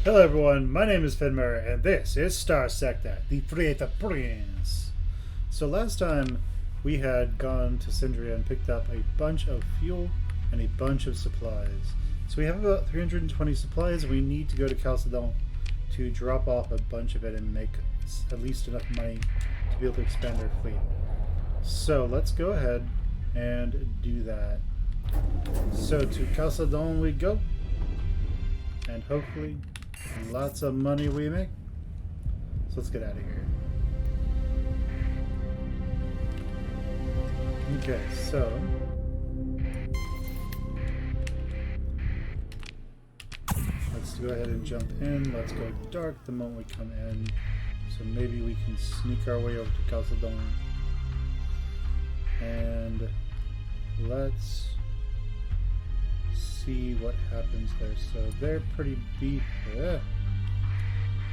Hello everyone, my name is Muir, and this is Starsector, the Creator Prince. So last time we had gone to Syndria and picked up a bunch of fuel and a bunch of supplies. So we have about 320 supplies, and we need to go to Chalcedon to drop off a bunch of it and make at least enough money to be able to expand our fleet. So let's go ahead and do that. So to Chalcedon we go, and hopefully lots of money we make. So let's get out of here. Okay, so let's go ahead and jump in. Let's go dark the moment we come in. So maybe we can sneak our way over to Chalcedon. And let's see what happens there. So they're pretty beefy.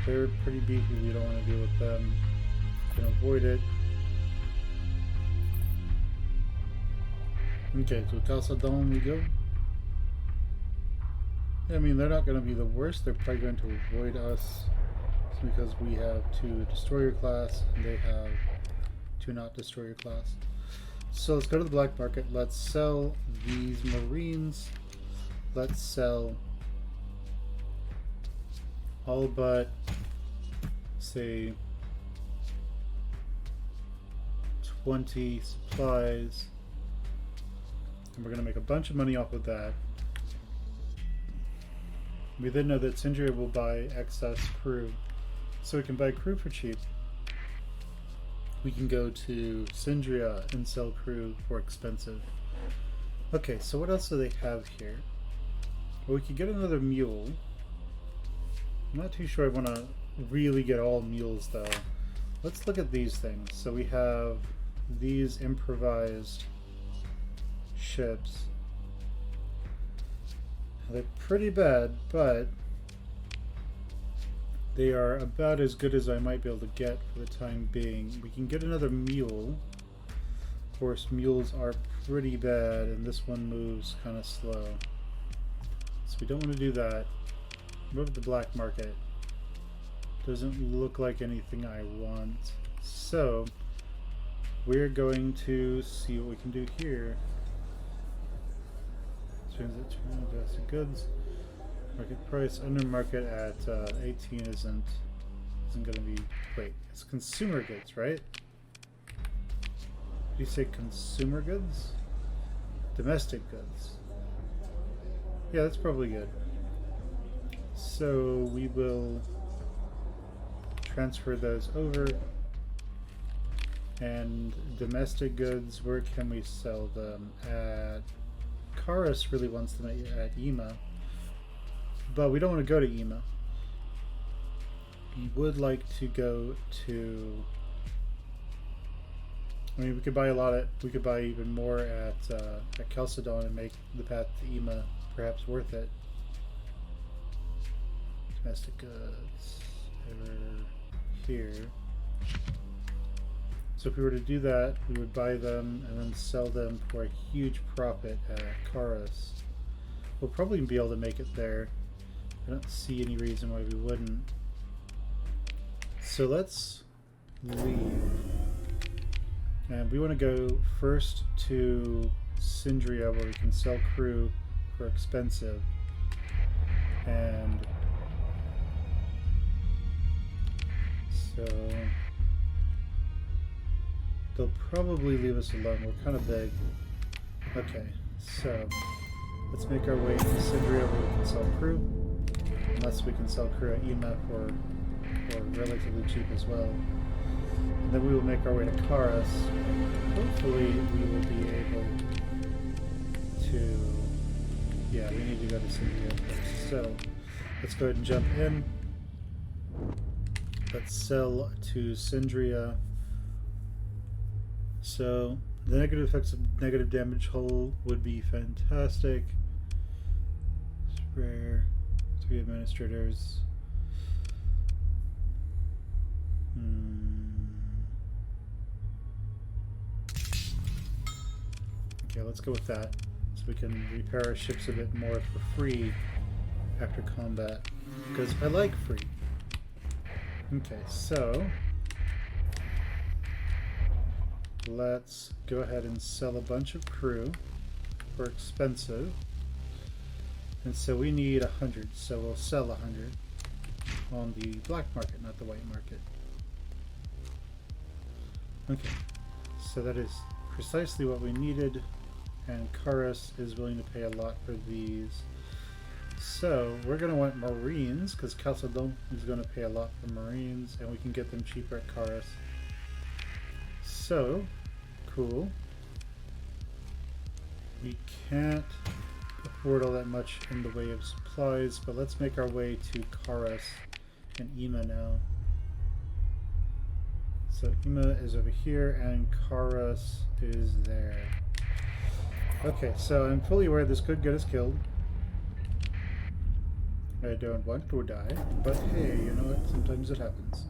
They're pretty beefy. We don't want to deal with them. Can avoid it. Okay, to Chalcedon we go. I mean, they're not going to be the worst. They're probably going to avoid us because we have 2 destroyer class and they have 2 not destroyer class. So let's go to the black market. Let's sell these marines. Let's sell all but, say, 20 supplies. And we're going to make a bunch of money off of that. We then know that Syndria will buy excess crew. So we can buy crew for cheap. We can go to Syndria and sell crew for expensive. Okay, so what else do they have here? Well, we could get another mule. I'm not too sure I want to really get all mules though. Let's look at these things. So we have these improvised ships. They're pretty bad, but they are about as good as I might be able to get for the time being. We can get another mule. Of course, mules are pretty bad, and this one moves kind of slow. So we don't want to do that. Move to the black market. Doesn't look like anything I want. So we're going to see what we can do here. Transit goods. Market price under market at 18 isn't going to be. Wait, it's consumer goods, right? Did you say consumer goods? Domestic goods. Yeah, that's probably good. So we will transfer those over. And domestic goods, where can we sell them? At Karis really wants them at Ema. But we don't want to go to Ema. We would like to go to... I mean, we could buy we could buy even more at Chalcedon and make the path to Ema perhaps worth it. Domestic goods over here. So if we were to do that, we would buy them and then sell them for a huge profit at Karis. We'll probably be able to make it there. I don't see any reason why we wouldn't. So let's leave. And we want to go first to Syndria, where we can sell crew for expensive. And so they'll probably leave us alone. We're kind of big. Okay, so let's make our way to Syndria, where we can sell crew. Unless we can sell crew at Ema for relatively cheap as well. And then we will make our way to Karis. Hopefully we will be able to... Yeah, we need to go to Syndria first. So let's go ahead and jump in. Let's sell to Syndria. So the negative effects of negative damage hull would be fantastic. Rare. 3 administrators. Okay, let's go with that. So we can repair our ships a bit more for free after combat because I like free. Okay, so let's go ahead and sell a bunch of crew for expensive. And so we need 100, so we'll sell 100 on the black market, not the white market. Okay, so that is precisely what we needed, and Karas is willing to pay a lot for these. So we're going to want Marines, because Calcedon is going to pay a lot for Marines, and we can get them cheaper at Karas. So, cool. We can't afford all that much in the way of supplies, but let's make our way to Karas and Ima now. So Ima is over here and Karas is there. Okay, so I'm fully aware this could get us killed. I don't want to die, but hey, you know what? Sometimes it happens.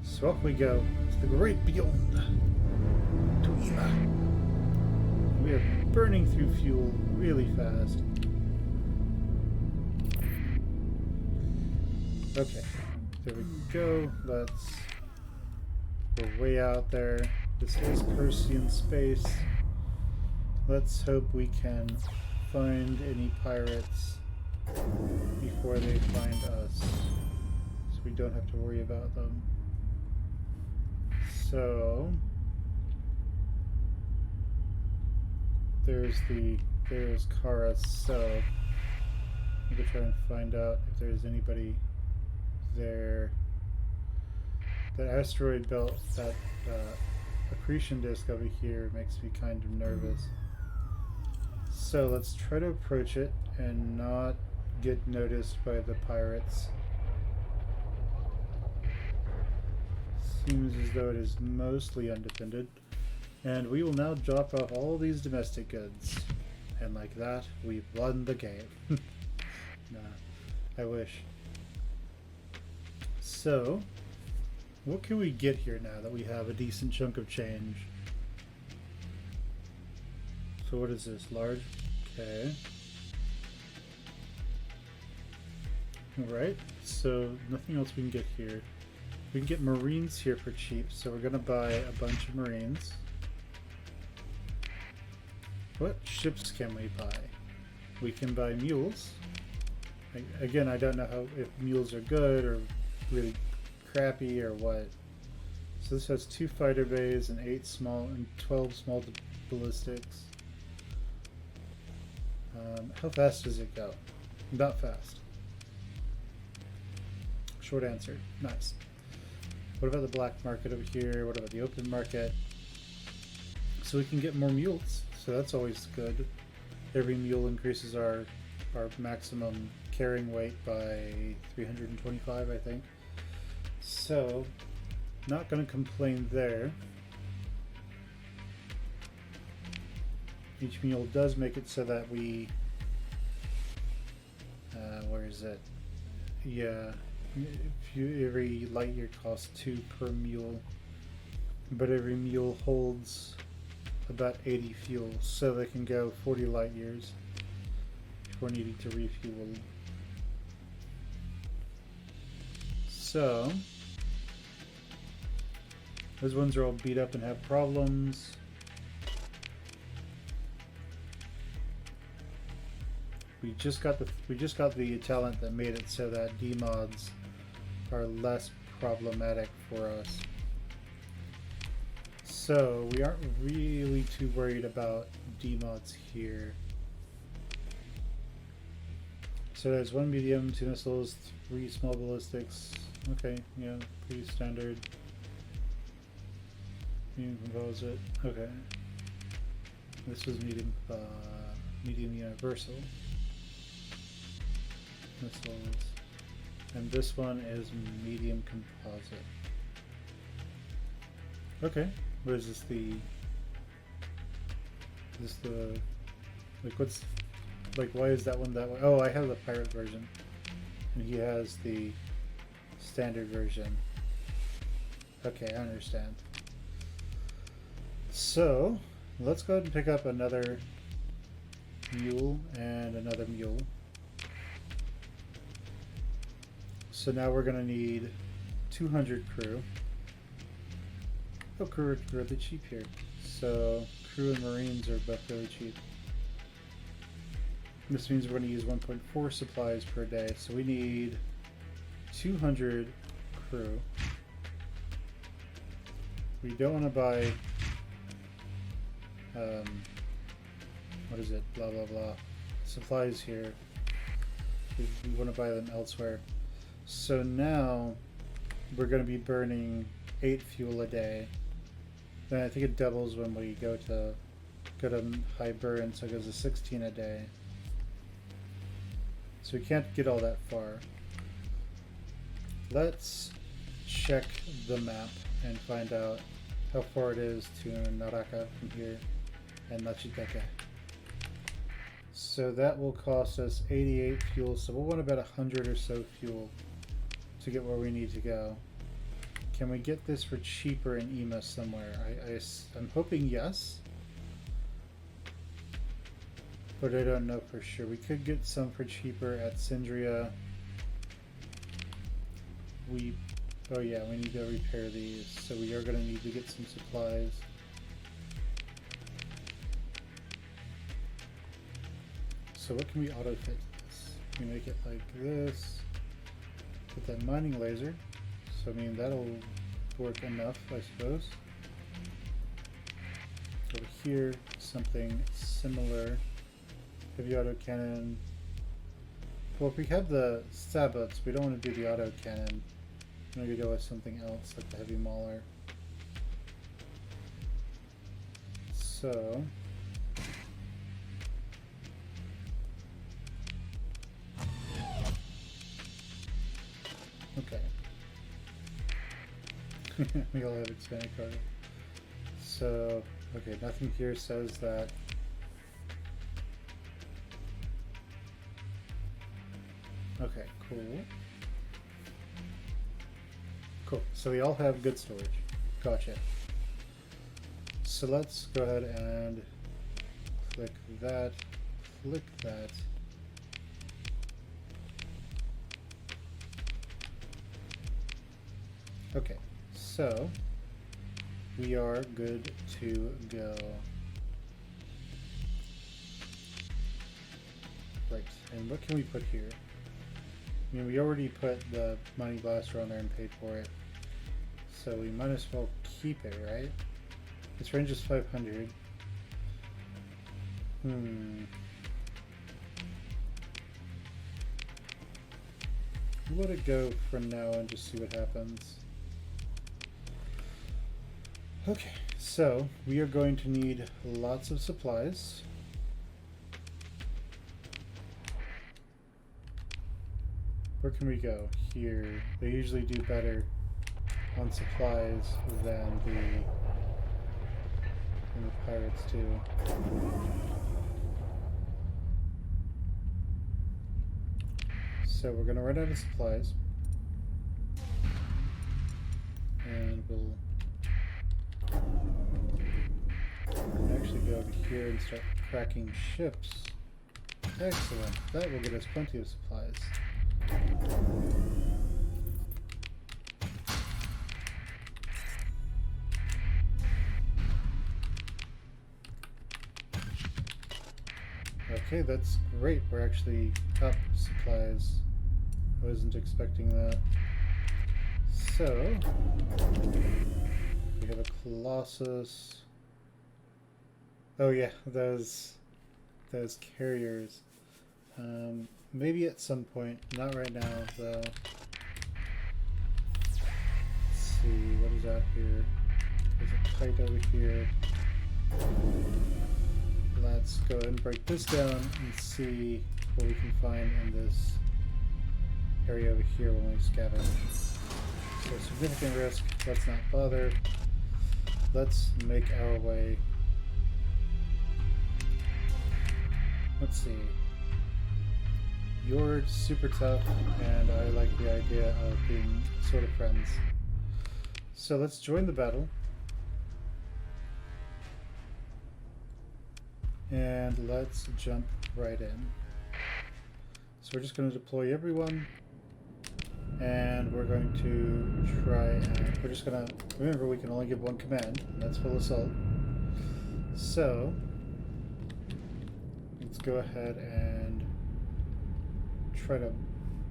So off we go to the great beyond, to Ima. We are burning through fuel really fast. Okay, there we go. We're way out there. This is Persian space. Let's hope we can find any pirates before they find us, so we don't have to worry about them. So there's Karas, so I'm gonna try and find out if there's anybody there. That asteroid belt, that accretion disk over here makes me kind of nervous. So let's try to approach it and not get noticed by the pirates. Seems as though it is mostly undefended. And we will now drop off all these domestic goods. And like that, we've won the game. Nah, I wish. So, what can we get here now that we have a decent chunk of change? So what is this? Large? Okay. Alright, so nothing else we can get here. We can get Marines here for cheap, so we're gonna buy a bunch of Marines. What ships can we buy? We can buy mules. Again, I don't know if mules are good or really crappy or what. So this has 2 fighter bays and 8 small and 12 small ballistics. How fast does it go? About fast. Short answer. Nice. What about the black market over here? What about the open market? So we can get more mules. So that's always good. Every mule increases our maximum carrying weight by 325, I think. So, not going to complain there. Each mule does make it so that we... where is it? Yeah, every light year costs 2 per mule, but every mule holds about 80 fuel, so they can go 40 light years before needing to refuel. So, those ones are all beat up and have problems. We just got the talent that made it so that demods are less problematic for us. So we aren't really too worried about demods here. So there's 1 medium, 2 missiles, 3 small ballistics. Okay, yeah, pretty standard. Medium composite. Okay. This was medium universal missiles, and this one is medium composite. Okay, what is this? Why is that one that way? Oh, I have the pirate version, and he has the standard version. Okay, I understand. So let's go ahead and pick up another mule and another mule. So now we're going to need 200 crew. Oh, crew are really cheap here. So crew and marines are both really cheap. This means we're going to use 1.4 supplies per day. So we need 200 crew. We don't want to buy what is it? Blah blah blah. Supplies here. We want to buy them elsewhere. So now we're going to be burning 8 fuel a day. Then I think it doubles when we go to high burn, so it goes to 16 a day. So we can't get all that far. Let's check the map and find out how far it is to Naraka from here and Nachitaka. So that will cost us 88 fuel, so we'll want about 100 or so fuel to get where we need to go. Can we get this for cheaper in EMA somewhere? I'm hoping yes, but I don't know for sure. We could get some for cheaper at Sindria. Oh yeah, we need to repair these, so we are going to need to get some supplies. So what can we auto fit this? We make it like this. Put that mining laser. So I mean that'll work enough, I suppose. Over here, something similar. Heavy autocannon. Well, if we have the sabots, we don't want to do the autocannon. Maybe go with something else, like the heavy mauler. So okay. We all have expanded cargo. So okay, nothing here says that. Okay, cool. Cool. So we all have good storage. Gotcha. So let's go ahead and click that, click that. Okay, so we are good to go. Right, and what can we put here? I mean, we already put the mining blaster on there and paid for it, so we might as well keep it, right? Its range is 500. We'll let it go for now and just see what happens. Okay, so we are going to need lots of supplies. Where can we go? Here. They usually do better on supplies than the pirates do. So we're gonna run out of supplies. And we'll actually go over here and start cracking ships. Excellent. That will get us plenty of supplies. Okay, that's great. We're actually up supplies. I wasn't expecting that. So, we have a Colossus. Oh yeah, those carriers. Maybe at some point, not right now though. Let's see, what is out here? There's a kite over here. Let's go ahead and break this down and see what we can find in this area over here when we scavenge. So significant risk, let's not bother. Let's make our way. Let's see. You're super tough, and I like the idea of being sort of friends. So let's join the battle. And let's jump right in. So we're just going to deploy everyone. And we're going to try and we're just going to remember we can only give one command, and that's full assault. So let's go ahead and try to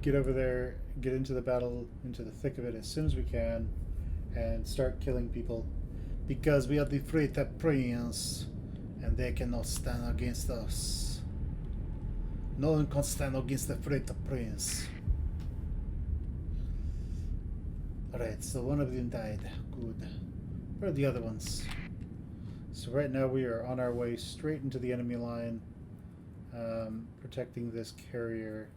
get over there, get into the battle, into the thick of it as soon as we can, and start killing people, because we are the Freta Prince and they cannot stand against us. No one can stand against the Freta Prince. Alright, so one of them died. Good. Where are the other ones? So right now we are on our way straight into the enemy line, protecting this carrier.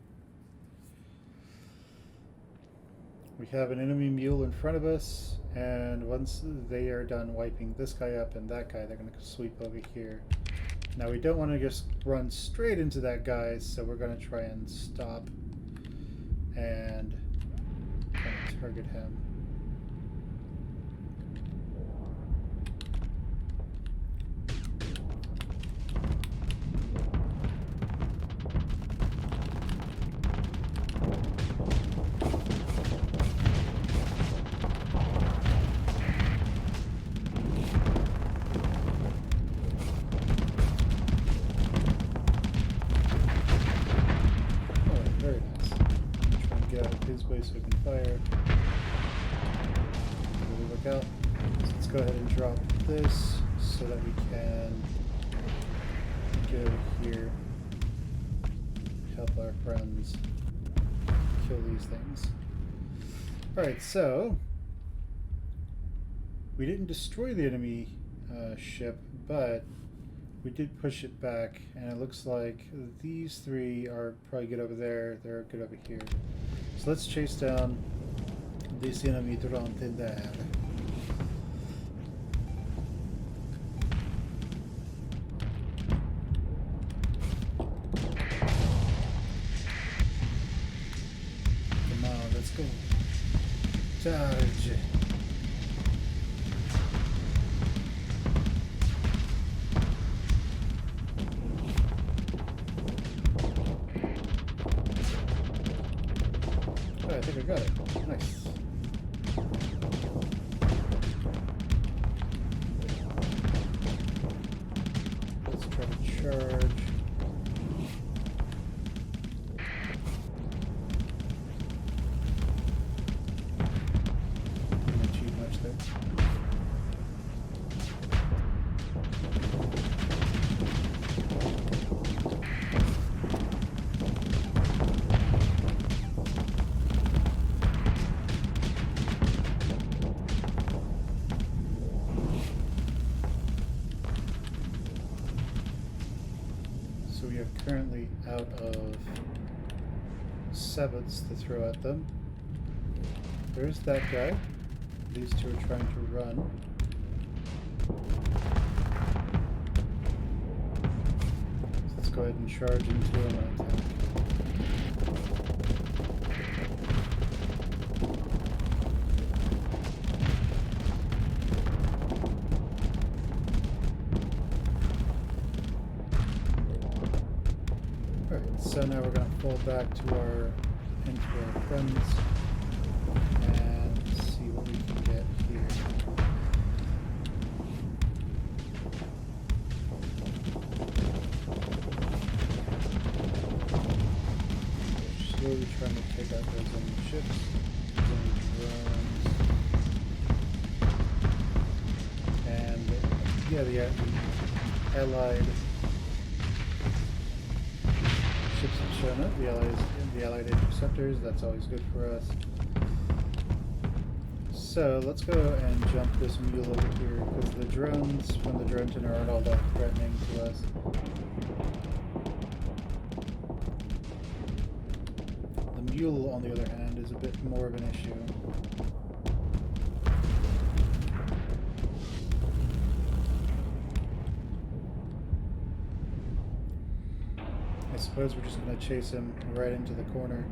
We have an enemy mule in front of us, and once they are done wiping this guy up and that guy, they're going to sweep over here. Now we don't want to just run straight into that guy, so we're going to try and stop and kind of target him. So we can fire. Really work out. So let's go ahead and drop this so that we can get over here, help our friends kill these things. Alright, so we didn't destroy the enemy ship, but we did push it back, and it looks like these three are probably good over there, they're good over here. So let's chase down this enemy Durante there. Come on, let's go. Charge. I think I got it. Nice. Let's try to charge. Didn't achieve much there. We are currently out of sevenths to throw at them. There's that guy. These two are trying to run. So let's go ahead and charge into him and attack. So now we're going to fall back to into our friends and see what we can get here. We're slowly trying to take out those enemy ships, those enemy drones, and yeah, the allied ships have shown up, the allied interceptors. That's always good for us. So let's go and jump this mule over here, because the drones from the drone tuner aren't all that threatening to us. The mule, on the other hand, is a bit more of an issue. I suppose we're just going to chase him right into the corner.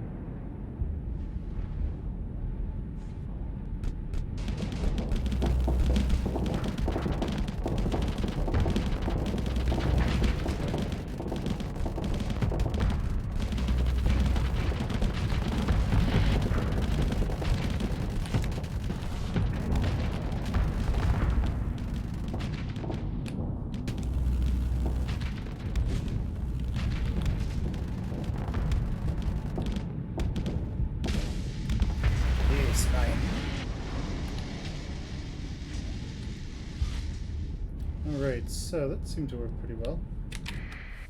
Alright, so that seemed to work pretty well.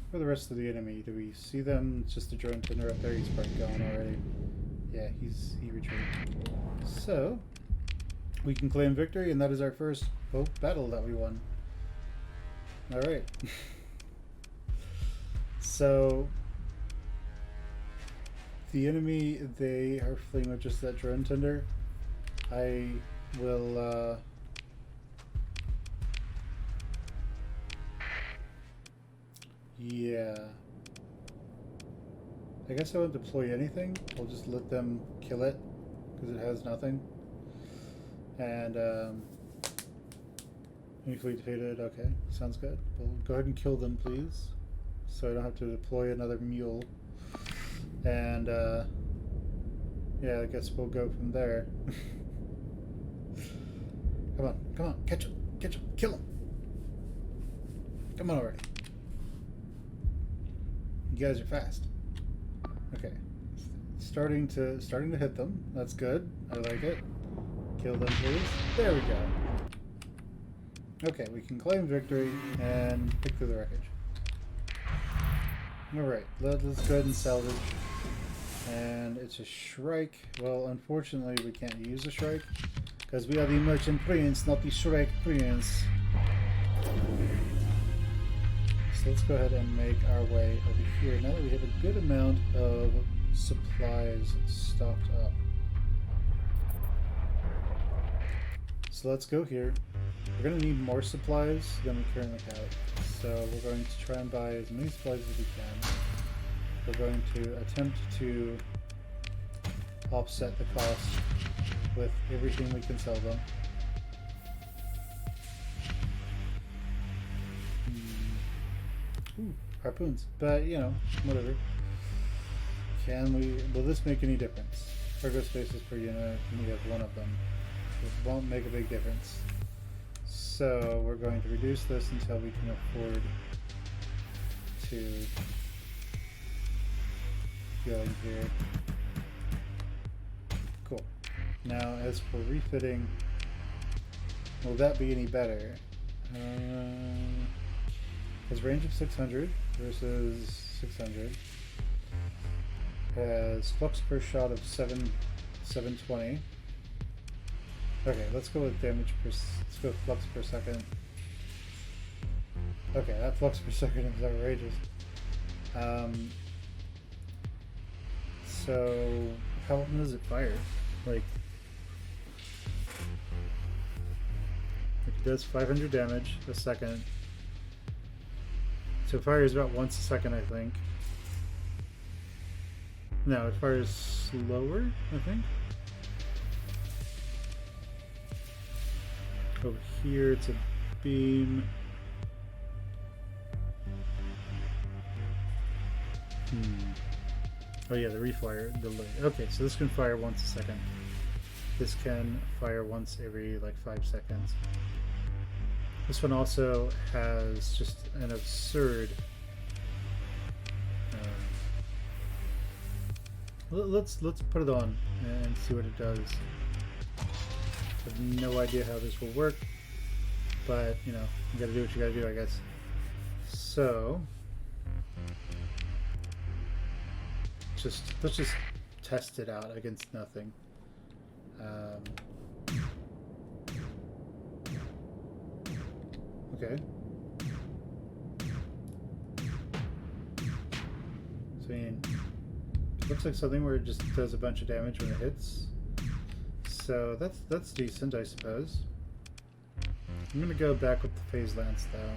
For the rest of the enemy, do we see them? It's just the drone tender up there. He's probably gone already. Yeah, he retreated. So, we can claim victory, and that is our first battle that we won. Alright. So, the enemy, they are fleeing with just that drone tender. I will, yeah. I guess I won't deploy anything. I'll just let them kill it, because it has nothing. And, any fleet defeated, okay, sounds good. Well, go ahead and kill them, please. So I don't have to deploy another mule. And, yeah, I guess we'll go from there. Come on, catch him, kill him. Come on already. You guys are fast. Okay, starting to hit them. That's good. I like it. Kill them, please. There we go. Okay, we can claim victory and pick through the wreckage. Alright, let's go ahead and salvage. And it's a Shrike. Well, unfortunately, we can't use a Shrike because we are the Merchant Prince, not the Shrike Prince. So let's go ahead and make our way over here. Now that we have a good amount of supplies stocked up. So let's go here. We're going to need more supplies than we currently have. So we're going to try and buy as many supplies as we can. We're going to attempt to offset the cost with everything we can sell them. Ooh, harpoons. But, you know, whatever. Will this make any difference? Cargo spaces per unit, we have one of them. It won't make a big difference. So we're going to reduce this until we can afford to go in here. Cool. Now as for refitting, will that be any better? Has range of 600 versus 600. Has flux per shot of 720. Okay, let's go with damage per. Let's go with flux per second. Okay, that flux per second is outrageous. So how often does it fire? Like it does 500 damage a second. So it fires about once a second, I think. No, it fires slower, I think. Over here, it's a beam. Oh yeah, the refire delay. Okay, so this can fire once a second. This can fire once every like 5 seconds. This one also has just an absurd. Let's put it on and see what it does. I have no idea how this will work, but you know, you gotta do what you gotta do, I guess. So, let's just test it out against nothing. Okay. So, I mean, it looks like something where it just does a bunch of damage when it hits. So that's decent, I suppose. I'm gonna go back with the phase lance though.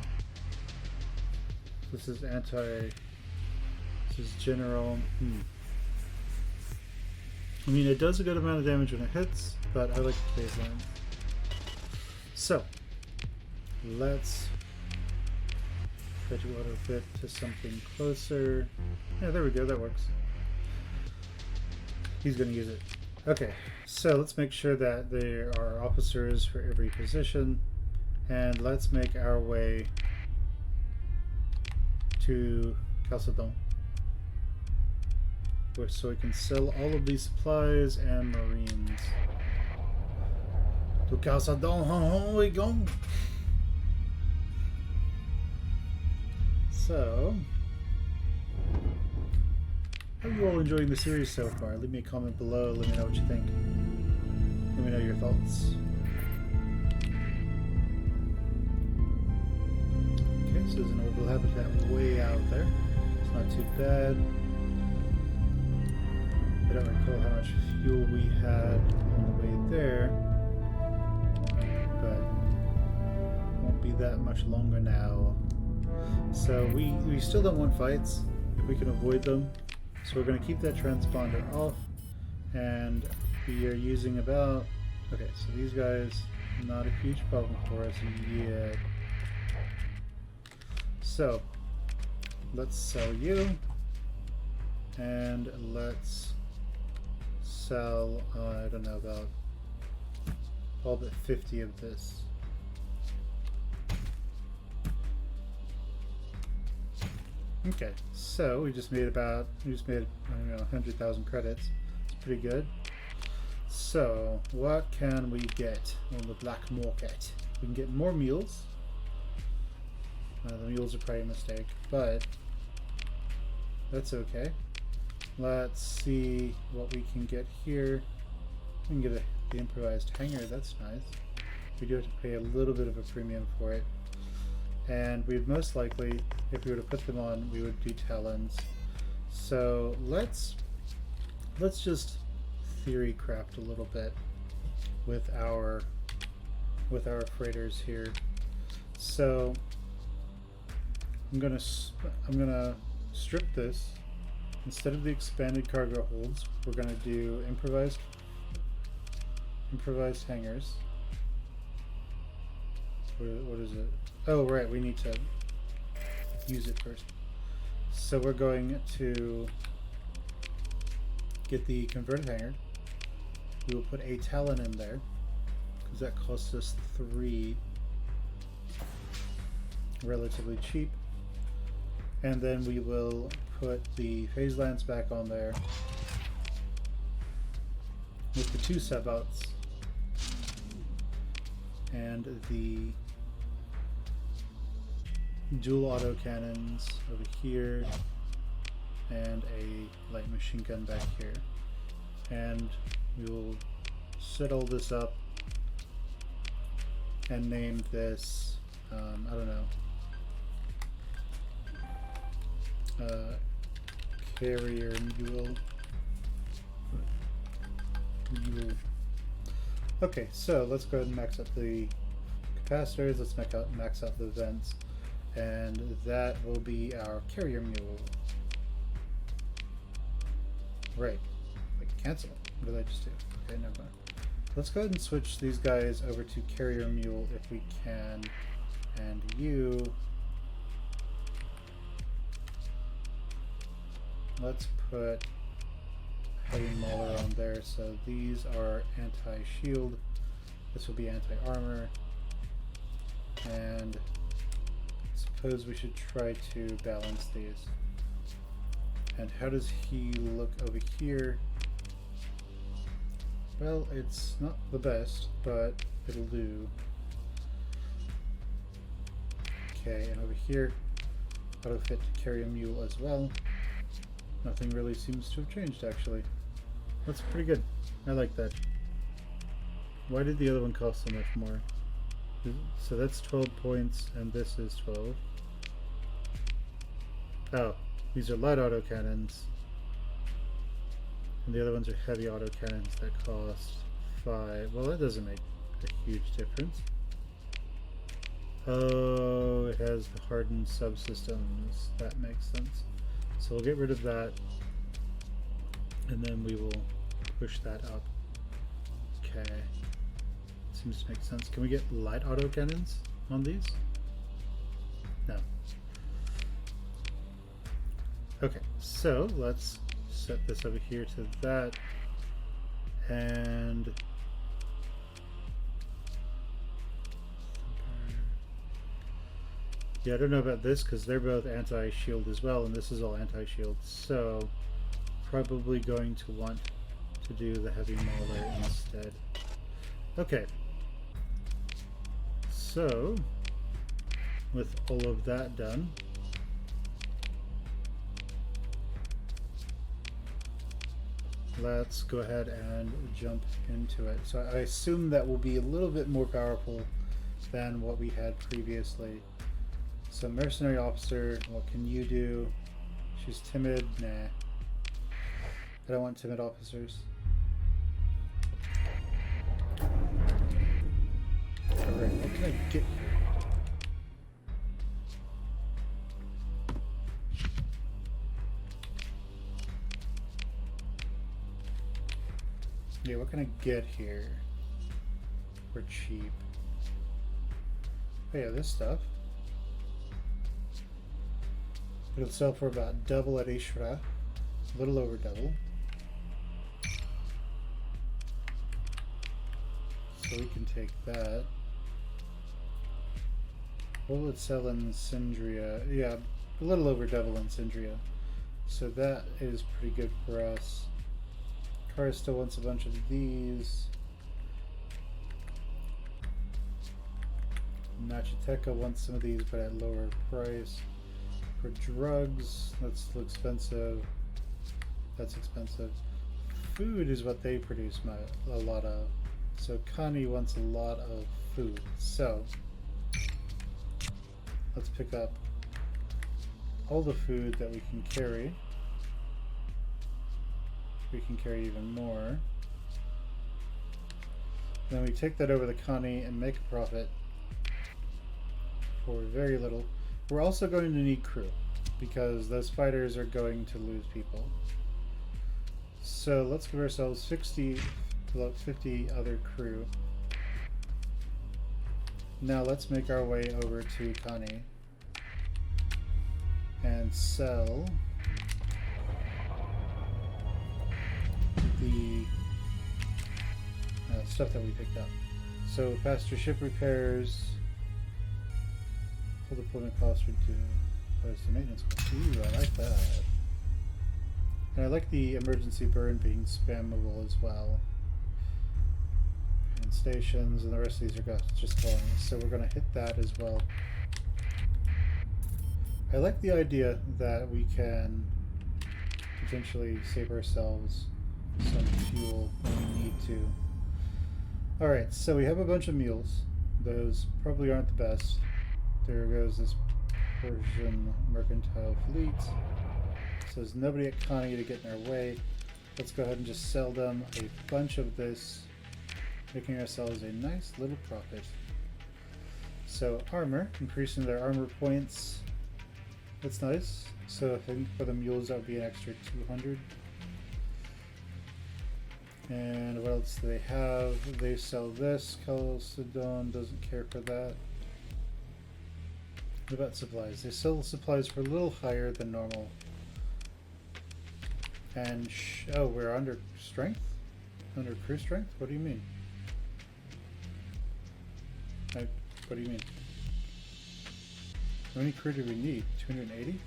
This is this is general. I mean, it does a good amount of damage when it hits, but I like the phase lance. So let's try to auto fit to something closer. Yeah, there we go, that works. He's gonna use it. Okay, so let's make sure that there are officers for every position, and let's make our way to Calcedon, so we can sell all of these supplies and marines. To Calcedon, we go. So, how are you all enjoying the series so far? Leave me a comment below. Let me know what you think. Let me know your thoughts. Okay, so there's an orbital habitat way out there. It's not too bad. I don't recall how much fuel we had on the way there, but it won't be that much longer now. So we still don't want fights if we can avoid them. So we're going to keep that transponder off, and we are using about... Okay, so these guys, not a huge problem for us yet. So, let's sell you, and let's sell, I don't know, about all but 50 of this. Okay, so we just made I don't know, 100,000 credits. It's pretty good. So, what can we get on the black market? We can get more mules. The mules are probably a mistake, but that's okay. Let's see what we can get here. We can get the improvised hangar. That's nice. We do have to pay a little bit of a premium for it. And we'd most likely, if we were to put them on, we would do talons. So let's just theory craft a little bit with our freighters here. So I'm gonna strip this. Instead of the expanded cargo holds, we're gonna do improvised hangars. What is it? Oh, right, we need to use it first. So we're going to get the converted hangar. We will put a talon in there, because that costs us 3, relatively cheap. And then we will put the phase lands back on there with the 2 sub-outs and the dual autocannons over here and a light machine gun back here. And we will set all this up and name this, I don't know, carrier mule. Okay, so let's go ahead and max out the capacitors. Let's max out the vents, and that will be our carrier mule. Right. Like cancel. What did I just do? Okay, never mind. Let's go ahead and switch these guys over to carrier mule if we can, and you. Let's put heavy mauler on there. So these are anti-shield. This will be anti-armor. And I suppose we should try to balance these. And how does he look over here? Well, it's not the best, but it'll do. Okay, and over here, auto fit to carry a mule as well. Nothing really seems to have changed, actually. That's pretty good. I like that. Why did the other one cost so much more? So that's 12 points, and this is 12. Oh, these are light autocannons. And the other ones are heavy autocannons that cost 5. Well, that doesn't make a huge difference. Oh, it has the hardened subsystems. That makes sense. So we'll get rid of that, and then we will push that up. Okay. Seems to make sense. Can we get light autocannons on these? No. Okay, so let's set this over here to that, and yeah, I don't know about this because they're both anti-shield as well, and this is all anti-shield, so probably going to want to do the heavy mauler instead. Okay, so with all of that done, let's go ahead and jump into it. So I assume that will be a little bit more powerful than what we had previously. So mercenary officer, what can you do? She's timid. Nah, I don't want timid officers. Alright, what can I get here? Yeah, what can I get here for cheap? Oh yeah, this stuff. It'll sell for about double at Ishra, a little over double. So we can take that. What will it sell in Sindria? Yeah, a little over double in Sindria. So that is pretty good for us. Kara still wants a bunch of these. Nachiteka wants some of these, but at lower price. For drugs, that's expensive. That's expensive. Food is what they produce a lot of. So Connie wants a lot of food. So let's pick up all the food that we can carry. We can carry even more. Then we take that over to Connie and make a profit for very little. We're also going to need crew because those fighters are going to lose people. So let's give ourselves 50 other crew. Now let's make our way over to Connie and sell the stuff that we picked up. So faster ship repairs. Full deployment costs reduce the maintenance cost. Ooh, I like that. And I like the emergency burn being spammable as well. And stations and the rest of these are just going. So we're going to hit that as well. I like the idea that we can potentially save ourselves some fuel when we need to. Alright, so we have a bunch of mules. Those probably aren't the best. There goes this Persian mercantile fleet. So there's nobody at Connie to get in our way. Let's go ahead and just sell them a bunch of this, making ourselves a nice little profit. So armor, increasing their armor points. That's nice. So I think for the mules that would be an extra 200. And what else do they have? They sell this. Chalcedon doesn't care for that. What about supplies? They sell supplies for a little higher than normal. And oh, we're under strength? Under crew strength? What do you mean? What do you mean? How many crew do we need? 280?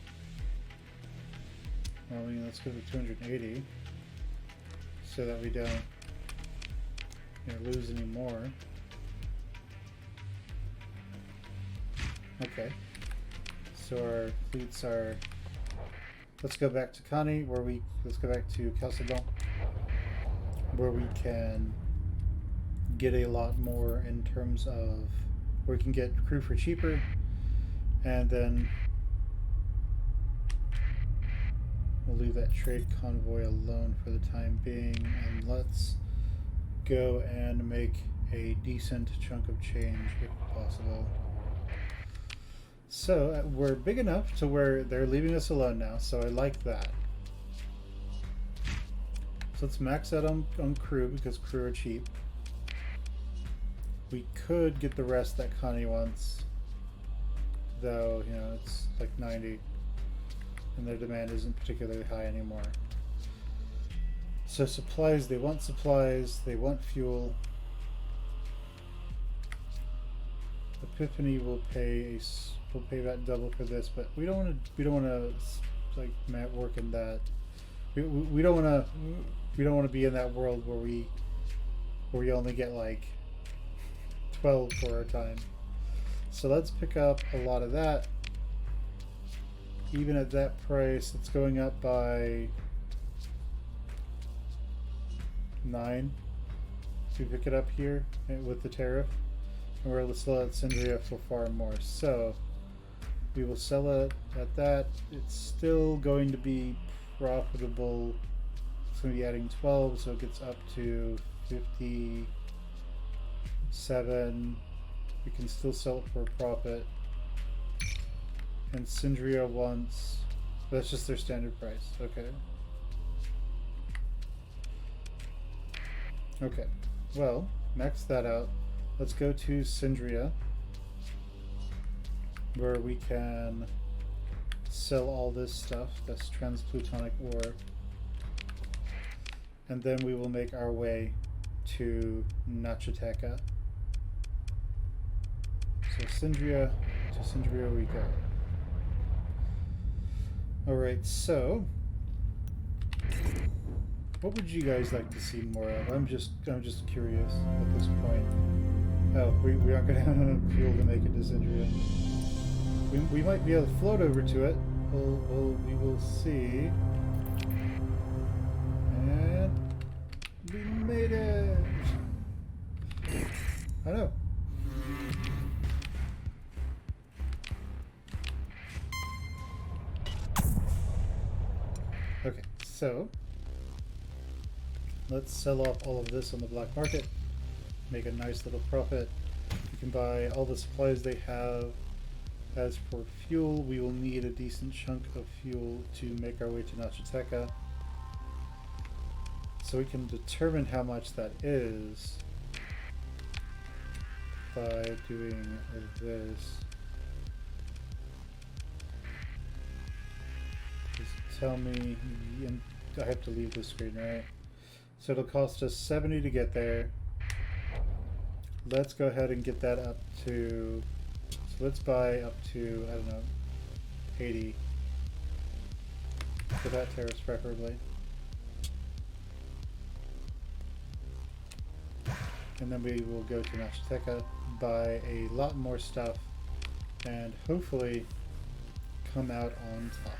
Well, I mean, let's go to 280 so that we don't lose any more. Okay. So our fleets are. Let's go back to Connie, let's go back to Chalcedon, where we can get a lot more in terms of where we can get crew for cheaper, and then we'll leave that trade convoy alone for the time being, and let's go and make a decent chunk of change if possible. So we're big enough to where they're leaving us alone now, so I like that. So let's max out on crew because crew are cheap. We could get the rest that Connie wants, though, it's like 90, and their demand isn't particularly high anymore. So supplies, they want fuel. Epiphany will pay about double for this, but we don't want to like work in that. We don't want to be in that world where we only get like 12 for our time. So let's pick up a lot of that. Even at that price, it's going up by 9 to pick it up here with the tariff. And we're able to sell it at Syndria for far more. So we will sell it at that. It's still going to be profitable. It's going to be adding 12, so it gets up to 57. We can still sell it for a profit. And Syndria wants... That's just their standard price. Okay. Okay. Well, max that out. Let's go to Syndria, where we can sell all this stuff. That's transplutonic ore. And then we will make our way to Nachiteka. So Syndria, to Syndria we go. Alright, so what would you guys like to see more of? I'm just curious at this point. Oh, we aren't going to have enough fuel to make it to Syndria. We might be able to float over to it. We will see. And we made it! I know. Okay, so let's sell off all of this on the black market, make a nice little profit. We can buy all the supplies they have. As for fuel, we will need a decent chunk of fuel to make our way to Nachiteka. So we can determine how much that is by doing this. Just tell me, and I have to leave the screen, right? So it'll cost us 70 to get there. Let's go ahead and get that up to, so let's buy up to, I don't know, 80 for that terrace preferably. And then we will go to Nachiteka, buy a lot more stuff, and hopefully come out on top.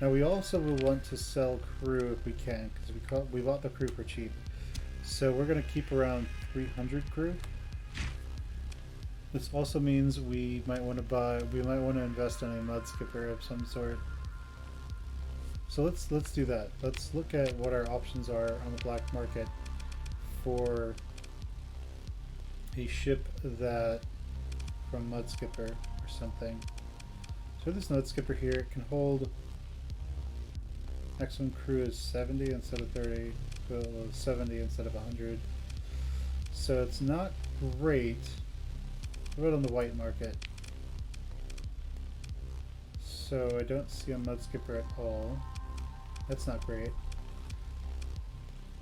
Now we also will want to sell crew if we can, because we bought the crew for cheap. So we're going to keep around 300 crew. This also means we might want to invest in a mud skipper of some sort. So let's do that. Let's look at what our options are on the black market for a ship that from mud skipper or something. So this mud skipper here, it can hold maximum crew is 70 instead of 30, well, 70 instead of 100. So it's not great. Right on the white market. So I don't see a mud skipper at all. That's not great.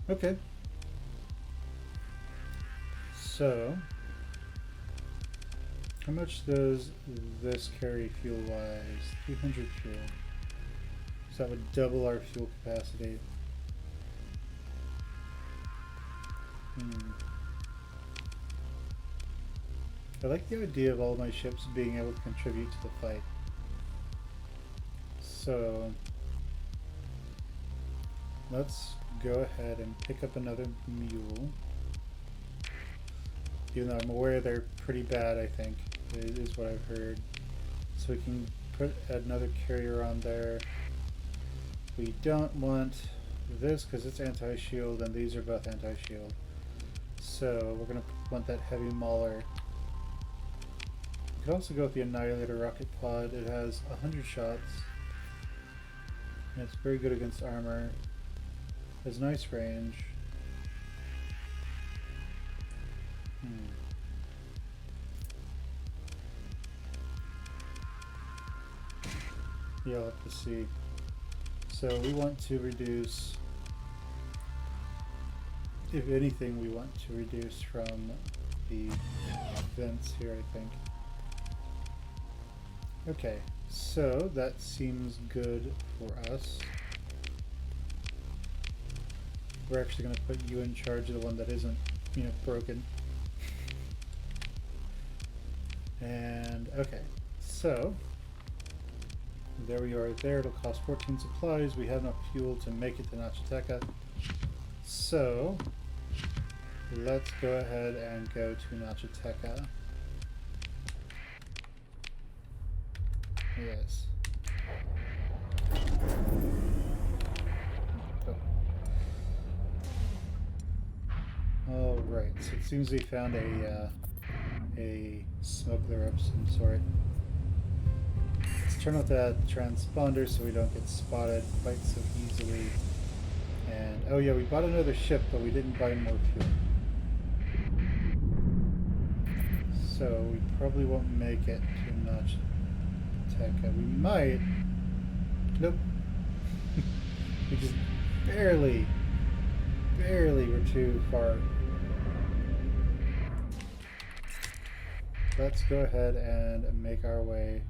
Okay. So how much does this carry fuel wise? 300 fuel. So that would double our fuel capacity. I like the idea of all my ships being able to contribute to the fight. So let's go ahead and pick up another mule. Even though I'm aware they're pretty bad, I think, is what I've heard. So we can put another carrier on there. We don't want this because it's anti-shield, and these are both anti-shield. So we're going to want that heavy mauler. You could also go with the Annihilator rocket pod. It has 100 shots. And it's very good against armor. Has nice range. Yeah, I'll have to see. So we want to reduce, if anything, we want to reduce from the vents here, I think. Okay, so that seems good for us. We're actually going to put you in charge of the one that isn't, broken. And, okay, so there we are there. It'll cost 14 supplies. We have enough fuel to make it to Nachiteka. So let's go ahead and go to Nachiteca. Yes. All right. So it seems we found a smuggler of some sort. Let's turn off that transponder so we don't get spotted quite so easily. And oh yeah, we bought another ship, but we didn't buy more fuel. So we probably won't make it to Nachiteca. We might. Nope. We just barely were too far. Let's go ahead and make our way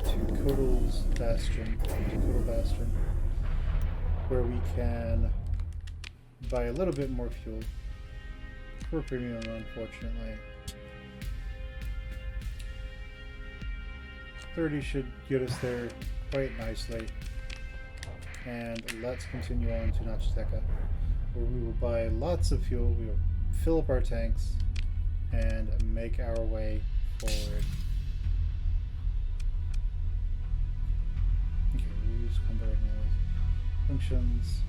to Kotal's Bastion, where we can buy a little bit more fuel for premium, unfortunately. 30 should get us there quite nicely. And let's continue on to Nachiteca, where we will buy lots of fuel, we will fill up our tanks, and make our way forward. Okay, we use combo functions.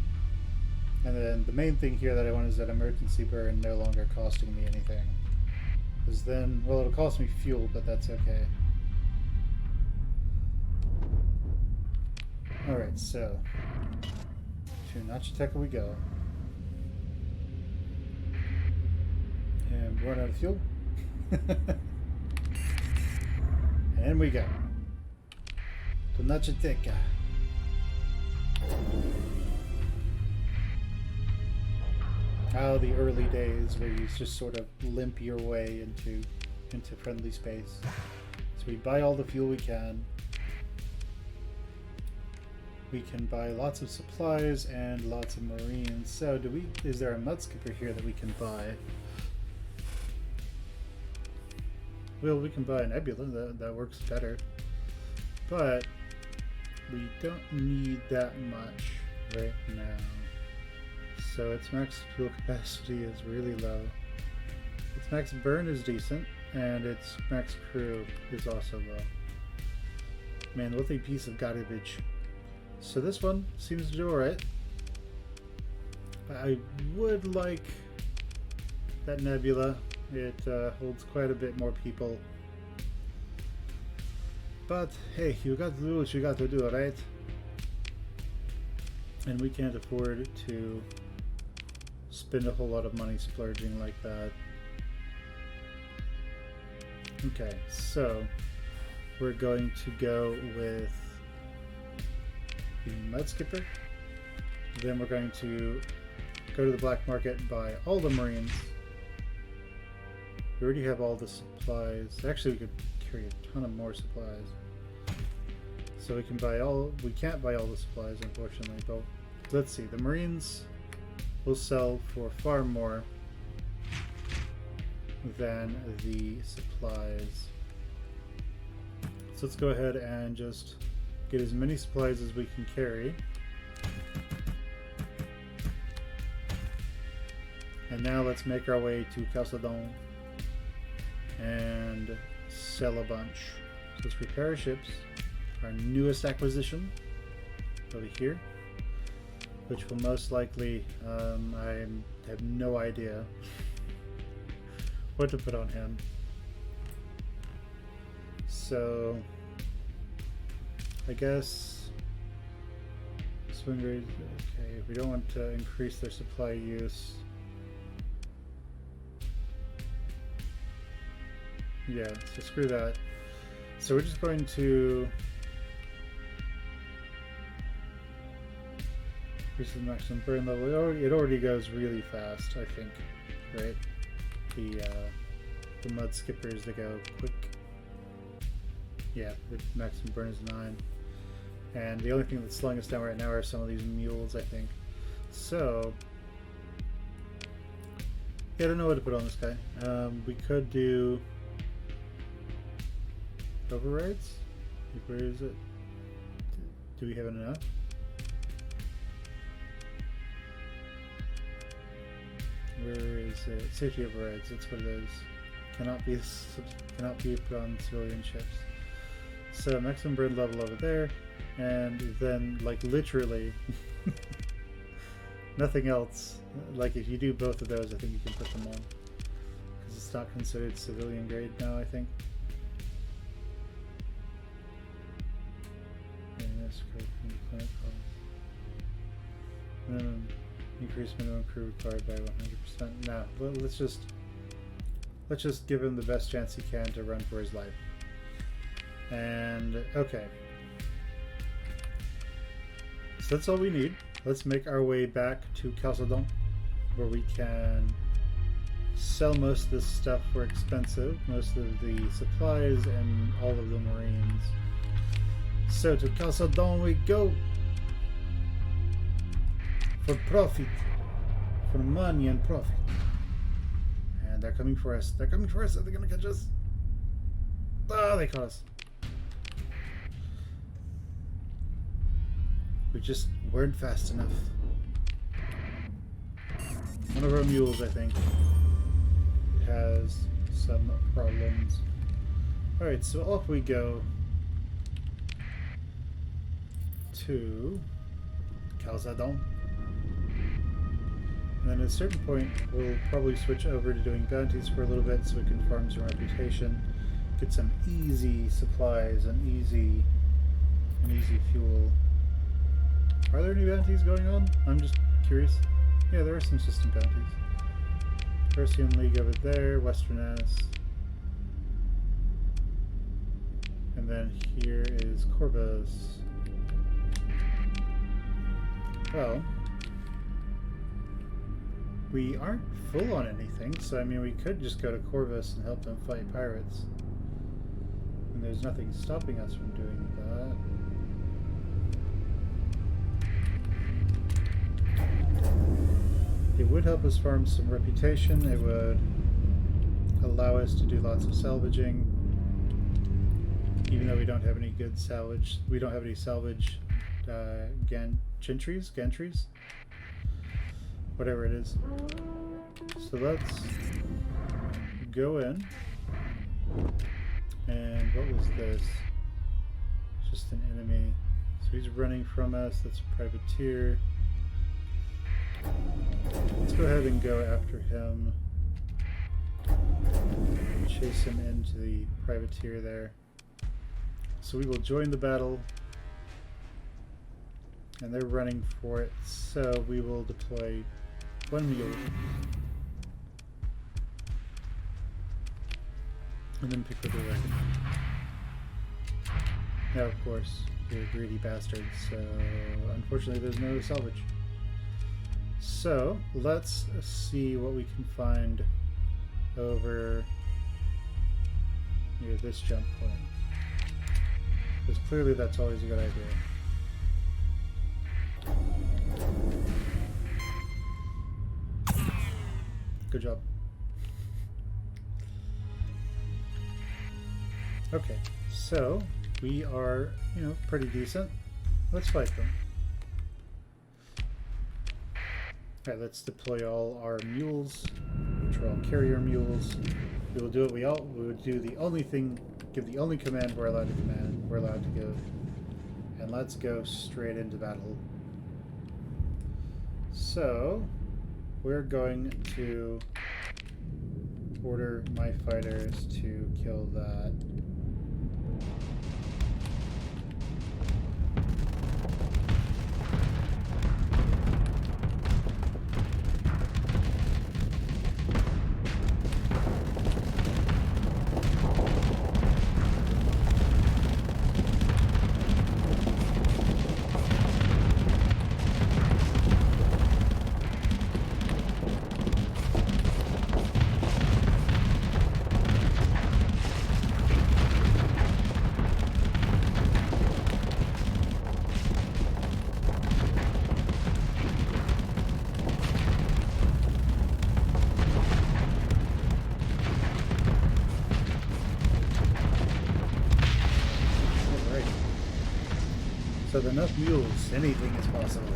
And then the main thing here that I want is that emergency burn no longer costing me anything. Because then, well, it'll cost me fuel, but that's okay. Alright, so to Nachiteca we go. And run out of fuel. And we go. To Nachiteca. Oh, the early days where you just sort of limp your way into friendly space. So we buy all the fuel we can. We can buy lots of supplies and lots of marines. So is there a mudskipper here that we can buy? Well, we can buy a nebula, that works better. But we don't need that much right now. So its max fuel capacity is really low. Its max burn is decent, and its max crew is also low. Man, what a piece of garbage. So this one seems to do alright. I would like that nebula. It holds quite a bit more people. But hey, you got to do what you got to do, right? And we can't afford to spend a whole lot of money splurging like that. Okay, so we're going to go with the Mudskipper. Then we're going to go to the black market and buy all the marines. We already have all the supplies. Actually, we could carry a ton of more supplies. So we can buy all. We can't buy all the supplies, unfortunately. But let's see. The marines will sell for far more than the supplies. So let's go ahead and just get as many supplies as we can carry. And now let's make our way to Calcedon and sell a bunch. So let's repair our ships, our newest acquisition over here, which will most likely, I have no idea what to put on him. So I guess swing rate, okay, if we don't want to increase their supply use. Yeah, so screw that. So we're just going to increase the maximum burn level. It already goes really fast, I think, right? The mud skippers, they go quick. Yeah, the maximum burn is 9. And the only thing that's slowing us down right now are some of these mules, I think. So yeah, I don't know what to put on this guy. We could do overrides. Like, where is it? Do we have enough? Where is it? Safety overrides. That's what it is. Cannot be put on civilian ships. So maximum burn level over there, and then like literally nothing else. Like if you do both of those, I think you can put them on because it's not considered civilian grade now. I think. Increase minimum crew required by 100%. Now let's just give him the best chance he can to run for his life. And okay, so that's all we need. Let's make our way back to Calcedon, where we can sell most of this stuff for expensive, most of the supplies and all of the marines. So to Calcedon we go. For profit. For money and profit. And they're coming for us. They're coming for us. Are they gonna catch us? Oh, they caught us. We just weren't fast enough. One of our mules, I think, has some problems. Alright, so off we go to Calcedon. And then at a certain point, we'll probably switch over to doing bounties for a little bit so we can farm some reputation, get some easy supplies and easy fuel. Are there any bounties going on? I'm just curious. Yeah, there are some system bounties. Persian League over there, Western S. And then here is Corvus. Well, we aren't full on anything, so I mean we could just go to Corvus and help them fight pirates. And there's nothing stopping us from doing that. It would help us farm some reputation. It would allow us to do lots of salvaging. Even though we don't have any good salvage, we don't have any salvage gantries, whatever it is. So let's go in. And what was this? Just an enemy. So he's running from us. That's a privateer. Let's go ahead and go after him. Chase him into the privateer there. So we will join the battle. And they're running for it, so we will deploy one mule. And then pick what they reckon. Now, of course, they're greedy bastards, so unfortunately there's no salvage. So, let's see what we can find over near this jump point. Because clearly that's always a good idea. Good job. Okay, so we are, pretty decent. Let's fight them. Alright, let's deploy all our mules, which are all carrier mules. We will do what we would do the only thing, give the only command we're allowed to give. And let's go straight into battle. So, we're going to order my fighters to kill that. So with enough mules, anything is possible.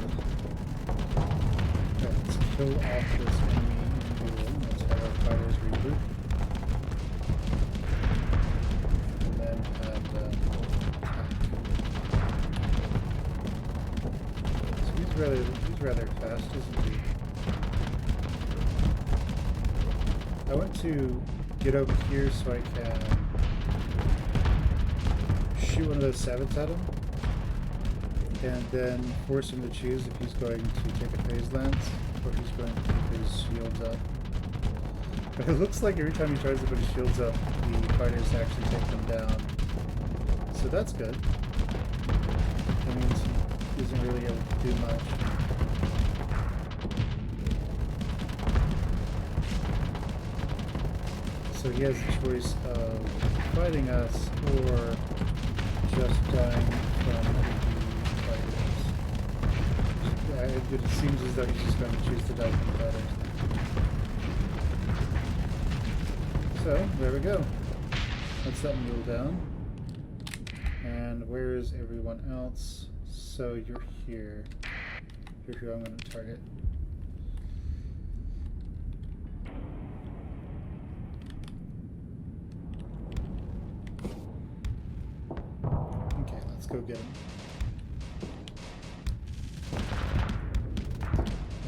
Okay, let's kill off this enemy fighters reboot. And then have attack. So he's rather fast, isn't he? I want to get over here so I can shoot one of those savage at him, and then force him to choose if he's going to take a phase lance or he's going to keep his shields up. But it looks like every time he tries to put his shields up, the fighters actually take them down. So that's good. That means he isn't really able to do much. So he has a choice of fighting us or just dying from the fighters. It seems as though he's just going to choose to die from the fighters. So, there we go. Let's that mule down. And where is everyone else? So you're here. You're who I'm going to target. Let's go get him.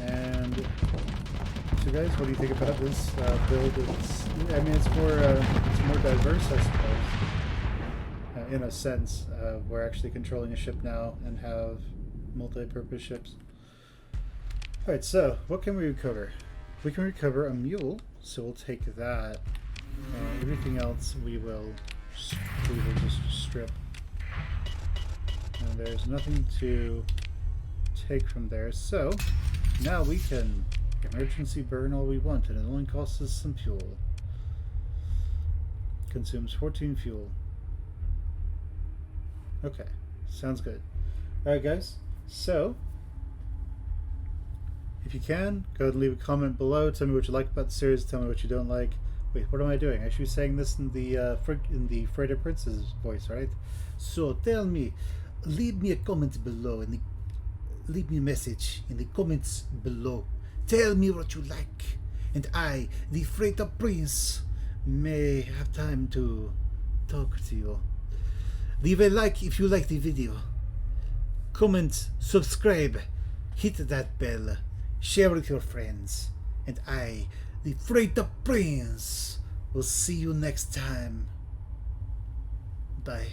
And so, guys, what do you think about this build? It's more diverse, I suppose. In a sense, we're actually controlling a ship now and have multi-purpose ships. All right, so what can we recover? We can recover a mule, so we'll take that. Everything else we will just strip. And there's nothing to take from there, so now we can emergency burn all we want, and it only costs us some fuel. Consumes 14 fuel. Okay, sounds good. Alright guys, so if you can, go ahead and leave a comment below. Tell me what you like about the series, tell me what you don't like. Wait, what am I doing? I should be saying this in the Freighter Prince's voice, right? So tell me, leave me a comment below and leave me a message in the comments below. Tell me what you like, and I, the Freighter Prince, may have time to talk to you. Leave a like if you like the video. Comment, subscribe, hit that bell, share with your friends, and I, the Freighter Prince, will see you next time. Bye.